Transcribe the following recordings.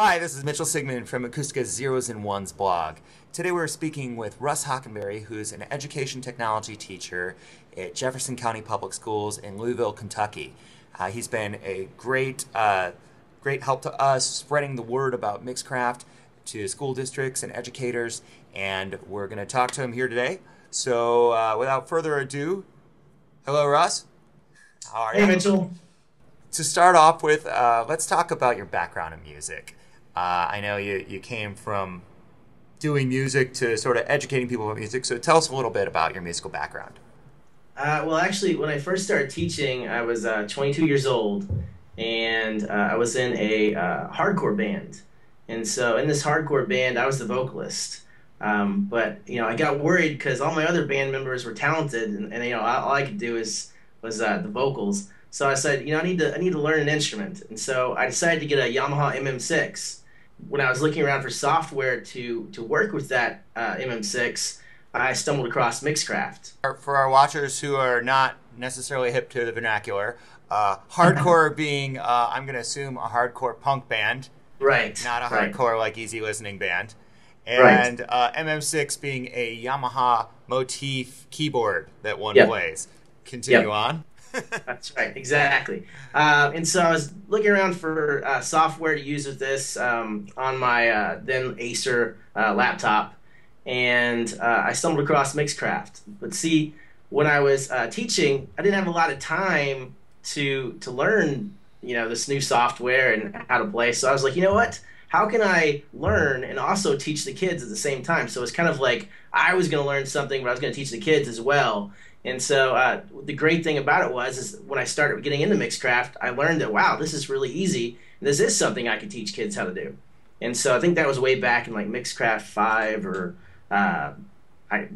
Hi, this is Mitchell Sigman from Acoustica Zeros and Ones blog. Today we're speaking with Russ Hockenbury, who's an education technology teacher at Jefferson County Public Schools in Louisville, Kentucky. He's been a great help to us spreading the word about Mixcraft to school districts and educators, and we're going to talk to him here today. So without further ado, hello Russ. How are you? Hey Mitchell. To start off with, let's talk about your background in music. I know you came from doing music to sort of educating people about music, so tell us a little bit about your musical background. Well, actually, when I first started teaching, I was 22 years old, and I was in a hardcore band. And so in this hardcore band, I was the vocalist. But I got worried because all my other band members were talented, and all I could do was the vocals. So I said, I need to learn an instrument, and so I decided to get a Yamaha MM6. When I was looking around for software to work with that MM6, I stumbled across Mixcraft. For our watchers who are not necessarily hip to the vernacular, hardcore being, I'm going to assume, a hardcore punk band. Right. Not a hardcore, like, easy listening band. Right. And MM6 being a Yamaha motif keyboard that one plays. Continue on. That's right, exactly. And so I was looking around for software to use with this on my then Acer laptop, and I stumbled across Mixcraft. But see, when I was teaching, I didn't have a lot of time to learn this new software and how to play. So I was like, you know what? How can I learn and also teach the kids at the same time? So it's kind of like I was going to learn something, but I was going to teach the kids as well. And so the great thing about it is when I started getting into Mixcraft, I learned that, wow, this is really easy. This is something I could teach kids how to do. And so I think that was way back in like Mixcraft 5 or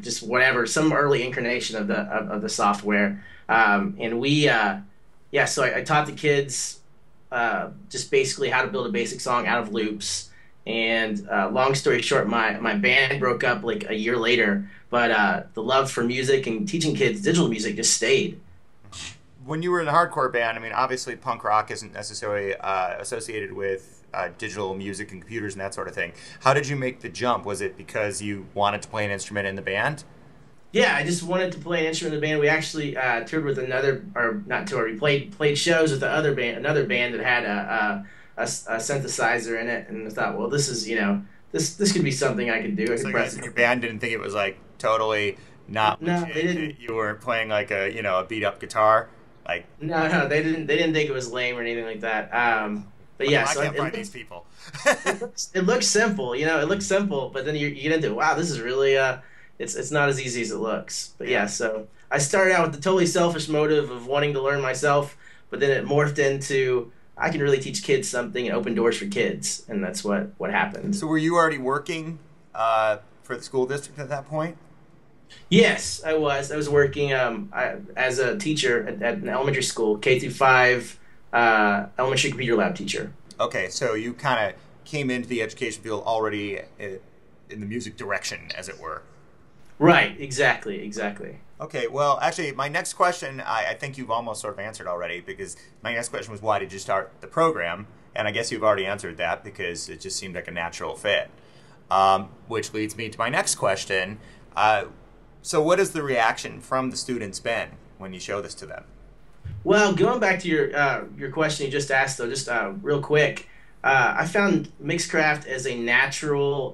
just whatever, some early incarnation of the software. And so I taught the kids just basically how to build a basic song out of loops. And long story short, my band broke up like a year later, but the love for music and teaching kids digital music just stayed. When you were in the hardcore band, I mean, obviously punk rock isn't necessarily associated with digital music and computers and that sort of thing. How did you make the jump? Was it because you wanted to play an instrument in the band? Yeah, I just wanted to play an instrument in the band. We actually toured with we played shows with another band that had a synthesizer in it, and I thought, well, this is this could be something I could do. So your band didn't think it was like totally not. No, they didn't. You weren't playing like a beat up guitar, like. No, they didn't think it was lame or anything like that. But yeah, I can't find these people. it looks simple, it looks simple, but then you get into it. Wow, this is really it's not as easy as it looks. But yeah, so I started out with the totally selfish motive of wanting to learn myself, but then it morphed into I can really teach kids something and open doors for kids, and that's what happened. So were you already working for the school district at that point? Yes, I was. I was working as a teacher at an elementary school, K-5 elementary computer lab teacher. Okay, so you kind of came into the education field already in the music direction, as it were. Right, exactly. Okay, well, actually, my next question, I think you've almost sort of answered already, because my next question was, why did you start the program? And I guess you've already answered that, because it just seemed like a natural fit. Which leads me to my next question. So what has the reaction from the students been when you show this to them? Well, going back to your question you just asked, though, just real quick, I found Mixcraft as a natural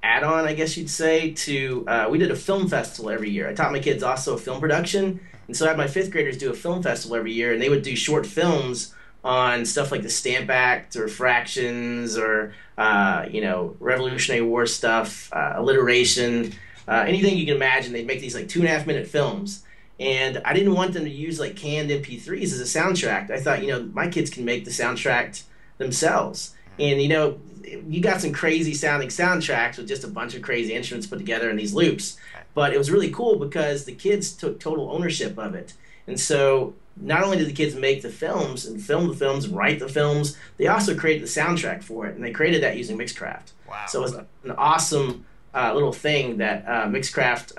add-on, I guess you'd say, to we did a film festival every year. I taught my kids also film production, and so I had my fifth graders do a film festival every year, and they would do short films on stuff like the Stamp Act or fractions or Revolutionary War stuff, alliteration, anything you can imagine. They'd make these like 2.5-minute films, and I didn't want them to use like canned MP3s as a soundtrack. I thought, my kids can make the soundtrack themselves, and you got some crazy sounding soundtracks with just a bunch of crazy instruments put together in these loops. But it was really cool because the kids took total ownership of it. And so not only did the kids make the films and film the films and write the films, they also created the soundtrack for it. And they created that using Mixcraft. Wow. So it was an awesome little thing that Mixcraft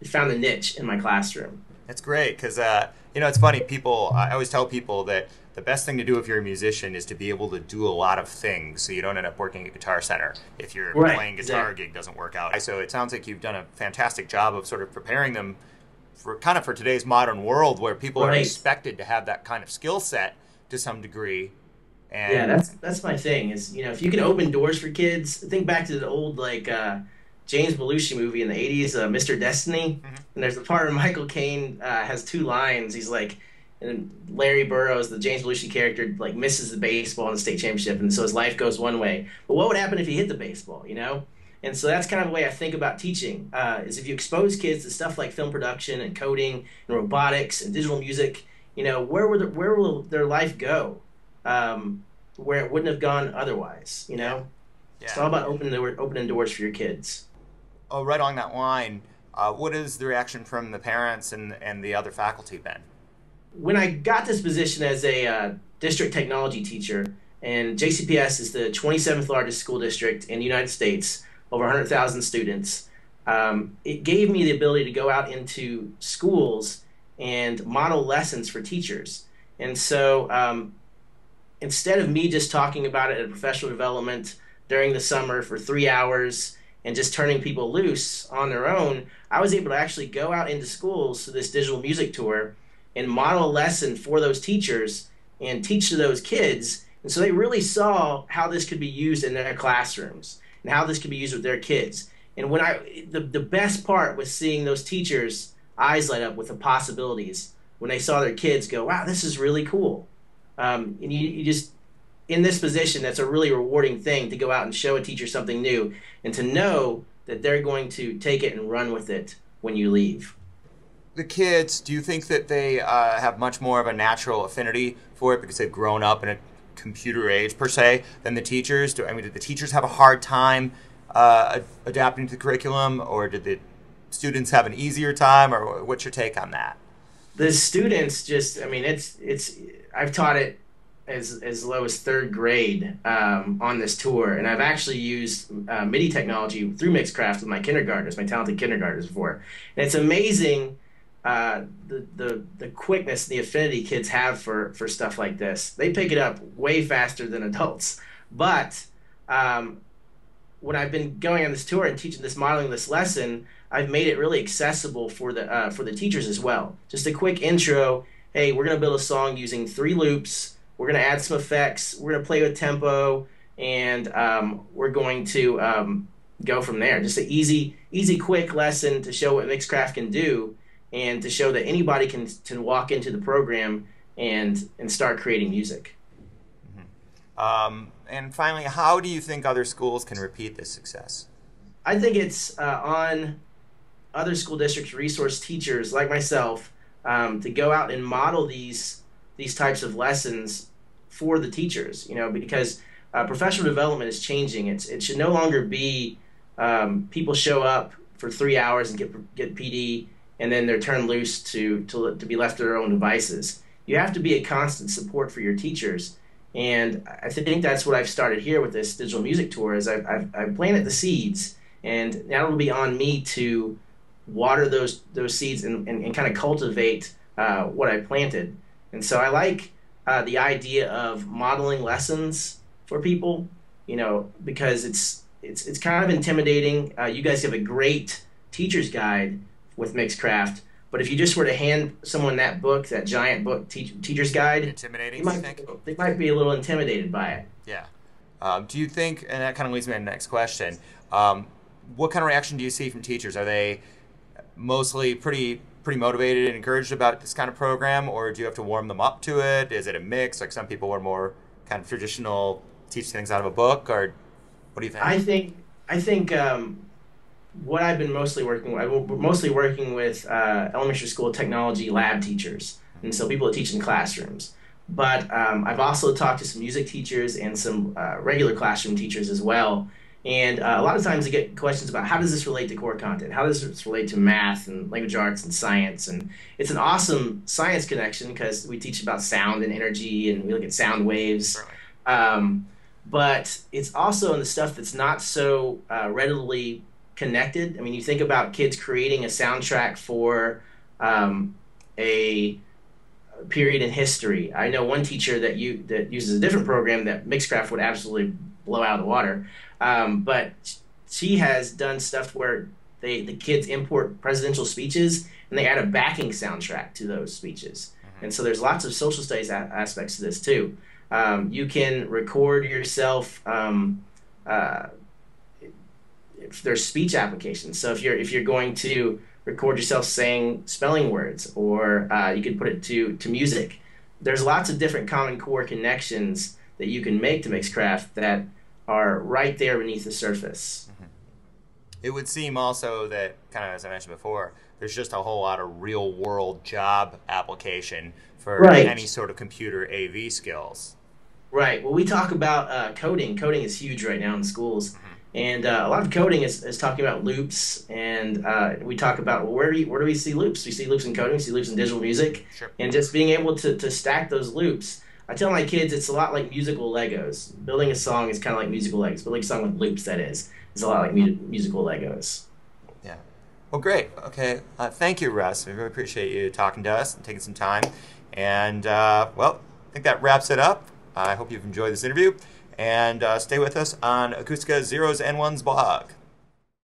found a niche in my classroom. That's great because, it's funny. I always tell people that the best thing to do if you're a musician is to be able to do a lot of things so you don't end up working at Guitar Center if your playing guitar gig doesn't work out. So it sounds like you've done a fantastic job of sort of preparing them for for today's modern world where people are expected to have that kind of skill set to some degree. And yeah, that's my thing is, if you can open doors for kids, think back to the old James Belushi movie in the 80s, Mr. Destiny. Mm-hmm. And there's the part where Michael Caine has two lines. He's like, and Larry Burroughs, the James Belushi character, like misses the baseball in the state championship, and so his life goes one way. But what would happen if he hit the baseball, And so that's kind of the way I think about teaching, is if you expose kids to stuff like film production and coding and robotics and digital music, where will their life go? Where it wouldn't have gone otherwise, Yeah. It's all about opening doors for your kids. Oh, right along that line, what is the reaction from the parents and the other faculty been? When I got this position as a district technology teacher, and JCPS is the 27th largest school district in the United States, over 100,000 students, it gave me the ability to go out into schools and model lessons for teachers. And so instead of me just talking about it at professional development during the summer for 3 hours and just turning people loose on their own, I was able to actually go out into schools to this digital music tour and model a lesson for those teachers and teach to those kids. And so they really saw how this could be used in their classrooms and how this could be used with their kids. And the best part was seeing those teachers' eyes light up with the possibilities when they saw their kids go, wow, this is really cool. And you just, in this position, that's a really rewarding thing to go out and show a teacher something new and to know that they're going to take it and run with it when you leave. The kids, do you think that they have much more of a natural affinity for it because they've grown up in a computer age, per se, than the teachers? Did the teachers have a hard time adapting to the curriculum, or did the students have an easier time, or what's your take on that? The students just, I've taught it as low as third grade on this tour, and I've actually used MIDI technology through Mixcraft with my kindergartners, my talented kindergartners before. And it's amazing the quickness, the affinity kids have for stuff like this. They pick it up way faster than adults. But when I've been going on this tour and teaching this, modeling this lesson, I've made it really accessible for the teachers as well. Just a quick intro. Hey, we're going to build a song using 3 loops. We're going to add some effects. We're going to play with tempo, and we're going to go from there. Just an easy, quick lesson to show what Mixcraft can do, and to show that anybody can walk into the program and start creating music. Mm-hmm. And finally, how do you think other schools can repeat this success? I think it's on other school districts, resource teachers like myself, to go out and model these types of lessons for the teachers, because professional development is changing. It should no longer be people show up for 3 hours and get PD and then they're turned loose to be left to their own devices. You have to be a constant support for your teachers. And I think that's what I've started here with this digital music tour, is I've planted the seeds, and now it'll be on me to water those seeds and kind of cultivate what I planted. And so I like the idea of modeling lessons for people, because it's kind of intimidating. You guys have a great teacher's guide with Mixcraft, but if you just were to hand someone that book, that giant book, teacher's guide, intimidating, they might be a little intimidated by it. Yeah. Do you think, and that kind of leads me to the next question, what kind of reaction do you see from teachers? Are they mostly pretty motivated and encouraged about this kind of program, or do you have to warm them up to it? Is it a mix? Like some people are more kind of traditional, teach things out of a book, or what do you think? I think what I've been mostly working with elementary school technology lab teachers, and so people that teach in classrooms. But I've also talked to some music teachers and some regular classroom teachers as well. And a lot of times I get questions about, how does this relate to core content? How does this relate to math and language arts and science? And it's an awesome science connection because we teach about sound and energy, and we look at sound waves. But it's also in the stuff that's not so readily connected. I mean, you think about kids creating a soundtrack for a period in history. I know one teacher that uses a different program that Mixcraft would absolutely blow out of the water, but she has done stuff where the kids import presidential speeches and they add a backing soundtrack to those speeches. And so there's lots of social studies aspects to this too. You can record yourself. If there's speech applications, so if you're going to record yourself saying spelling words, or you could put it to music. There's lots of different Common Core connections that you can make to Mixcraft that are right there beneath the surface. It would seem also that, kind of as I mentioned before, there's just a whole lot of real-world job application for any sort of computer AV skills. Right. Well, we talk about coding. Coding is huge right now in schools. And a lot of coding is talking about loops, and we talk about, well, where do we see loops? We see loops in coding, we see loops in digital music, and just being able to stack those loops. I tell my kids it's a lot like musical Legos. Building a song is kind of like musical Legos. Building a song with loops, that is a lot like musical Legos. Yeah. Well, great. Okay. Thank you, Russ. We really appreciate you talking to us and taking some time. And, well, I think that wraps it up. I hope you've enjoyed this interview. And stay with us on Acoustica Zeros and Ones blog.